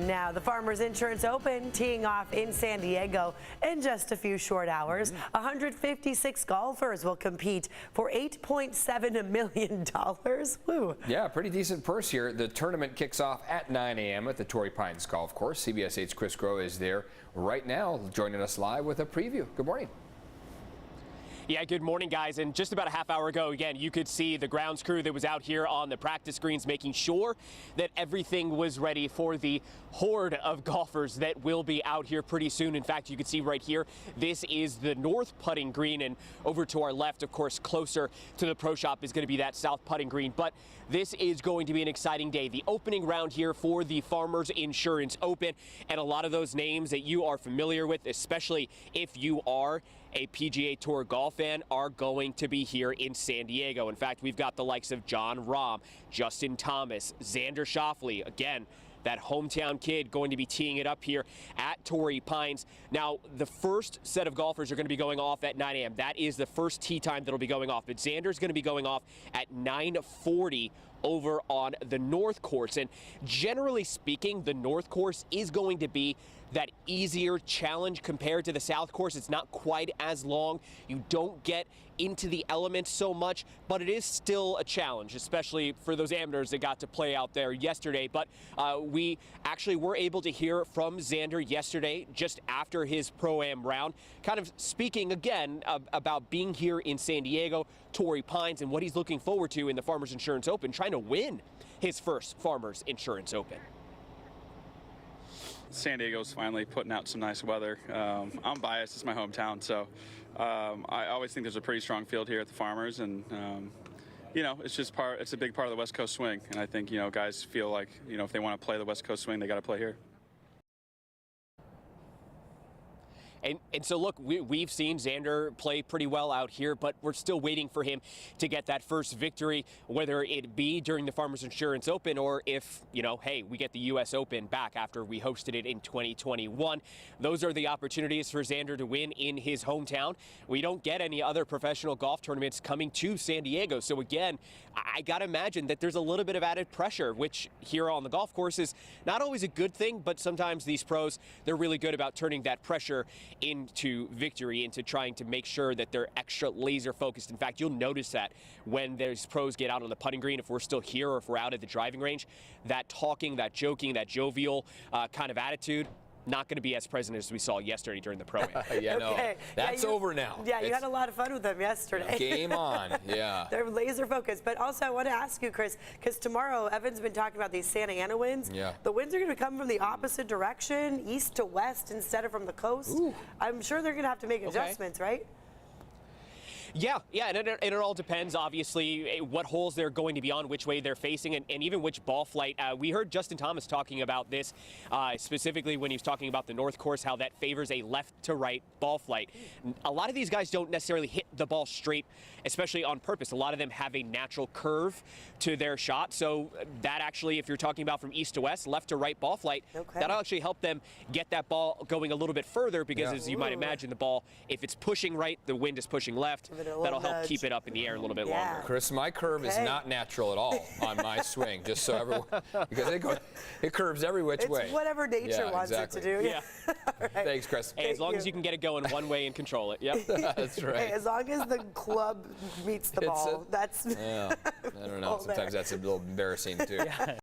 And now the Farmers Insurance Open teeing off in San Diego in just a few short hours. 156 golfers will compete for $8.7 million. Woo. Yeah, pretty decent purse here. The tournament kicks off at 9 a.m. at the Torrey Pines Golf Course. CBS 8's Chris Groh is there right now, joining us live with a preview. Good morning. Yeah, good morning, guys. And just about a half hour ago, again, you could see the grounds crew that was out here on the practice greens making sure that everything was ready for the horde of golfers that will be out here pretty soon. In fact, you can see right here, this is the north putting green, and over to our left, of course, closer to the pro shop is going to be that south putting green. But this is going to be an exciting day. The opening round here for the Farmers Insurance Open, and a lot of those names that you are familiar with, especially if you are a PGA Tour golf fan, are going to be here in San Diego. In fact, we've got the likes of Jon Rahm, Justin Thomas, Xander Schauffele, again, that hometown kid going to be teeing it up here at Torrey Pines. Now, the first set of golfers are going to be going off at 9 a.m. That is the first tee time that'll be going off. But Xander's going to be going off at 9:40 over on the north course. And generally speaking, the north course is going to be that easier challenge compared to the south course. It's not quite as long. You don't get into the elements so much, but it is still a challenge, especially for those amateurs that got to play out there yesterday. But we actually were able to hear from Xander yesterday, just after his Pro-Am round, kind of speaking again about being here in San Diego, Torrey Pines, and what he's looking forward to in the Farmers Insurance Open, trying to win his first Farmers Insurance Open. San Diego's finally putting out some nice weather. I'm biased, it's my hometown, so I always think there's a pretty strong field here at the Farmers, and you know, it's a big part of the West Coast swing, and I think, you know, guys feel like, you know, if they want to play the West Coast swing, they got to play here. And so, look, we've seen Xander play pretty well out here, but we're still waiting for him to get that first victory, whether it be during the Farmers Insurance Open or if, you know, hey, we get the U.S. Open back after we hosted it in 2021. Those are the opportunities for Xander to win in his hometown. We don't get any other professional golf tournaments coming to San Diego. So, again, I got to imagine that there's a little bit of added pressure, which here on the golf course is not always a good thing, but sometimes these pros, they're really good about turning that pressure into victory, into trying to make sure that they're extra laser focused. In fact, you'll notice that when those pros get out on the putting green, if we're still here or if we're out at the driving range, that talking, that joking, that jovial kind of attitude, not going to be as present as we saw yesterday during the Pro-Am. Yeah, no, Okay. that's over now. Yeah, you had a lot of fun with them yesterday. Game on, yeah. They're laser focused. But also, I want to ask you, Chris, because tomorrow, Evan's been talking about these Santa Ana winds. Yeah. The winds are going to come from the opposite direction, east to west, instead of from the coast. Ooh. I'm sure they're going to have to make adjustments, right? Yeah, and it all depends, obviously, what holes they're going to be on, which way they're facing, and even which ball flight. We heard Justin Thomas talking about this, specifically when he was talking about the North Course, how that favors a left-to-right ball flight. A lot of these guys don't necessarily hit the ball straight, especially on purpose. A lot of them have a natural curve to their shot, so that actually, if you're talking about from east to west, left-to-right ball flight, that'll actually help them get that ball going a little bit further, because as you might imagine, the ball, if it's pushing right, the wind is pushing left. That'll help keep it up in the air a little bit longer. Chris, my curve is not natural at all on my swing, just so everyone, because it curves every which way. It's whatever nature wants it to do. Yeah. Right. Thanks, Chris. Hey, as long as you can get it going one way and control it. Yep. That's right. Hey, as long as the club meets the ball, that's. Yeah, I don't know. Sometimes that's a little embarrassing too.